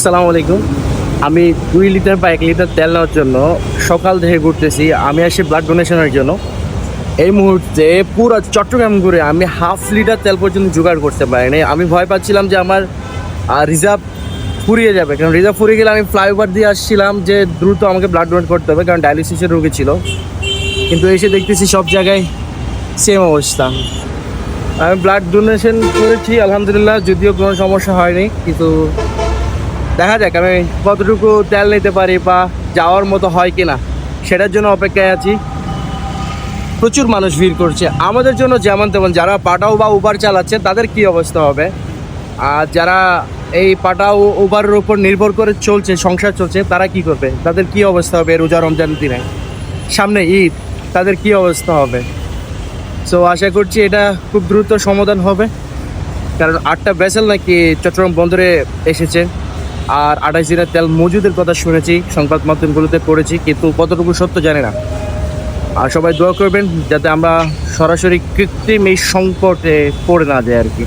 আসসালামু আলাইকুম। আমি 2 লিটার বা 1 লিটার তেল নেওয়ার জন্য সকাল থেকে ঘুরতেছি। আমি আসি ব্লাড ডোনেশনের জন্য। এই মুহূর্তে পুরো চট্টগ্রাম ঘুরে আমি হাফ লিটার তেল পর্যন্ত জোগাড় করতে পারিনি। আমি ভয় পাচ্ছিলাম যে আমার রিজার্ভ ফুরিয়ে যাবে, কারণ রিজার্ভ ফুরিয়ে গেলে আমি ফ্লাইওভার দিয়ে আসছিলাম যে দ্রুত আমাকে ব্লাড ডোনেট করতে হবে, কারণ ডায়ালিসিসের রোগী ছিল। কিন্তু এসে দেখতেছি সব জায়গায় সেম অবস্থা। আমি ব্লাড ডোনেশন করেছি আলহামদুলিল্লাহ, যদিও কোনো সমস্যা হয়নি, কিন্তু দেখা যাক আমি কতটুকু তেল নিতে পারি বা যাওয়ার মতো হয় কিনা, সেটার জন্য অপেক্ষায় আছি। প্রচুর মানুষ ভিড় করছে আমাদের জন্য, যেমন তেমন যারা পাটাও বা উবার চালাচ্ছে তাদের কি অবস্থা হবে, আর যারা এই পাটাও উবারের উপর নির্ভর করে চলছে, সংসার চলছে, তারা কি করবে, তাদের কি অবস্থা হবে রোজা রমজান দিনে, সামনে ঈদ, তাদের কি অবস্থা হবে। সো আশা করছি এটা খুব দ্রুত সমাধান হবে, কারণ 8টা ভেসেল নাকি চট্টগ্রাম বন্দরে এসেছে, আর 28 দিনের তেল মজুদের কথা শুনেছি, সংবাদ মাধ্যমগুলোতে পড়েছি, কিন্তু কতটুকু সত্য জানি না। আর সবাই দোয়া করবেন যাতে আমরা সরাসরি কৃত্রিম এই সংকটে পড়ে না যায় আর কি।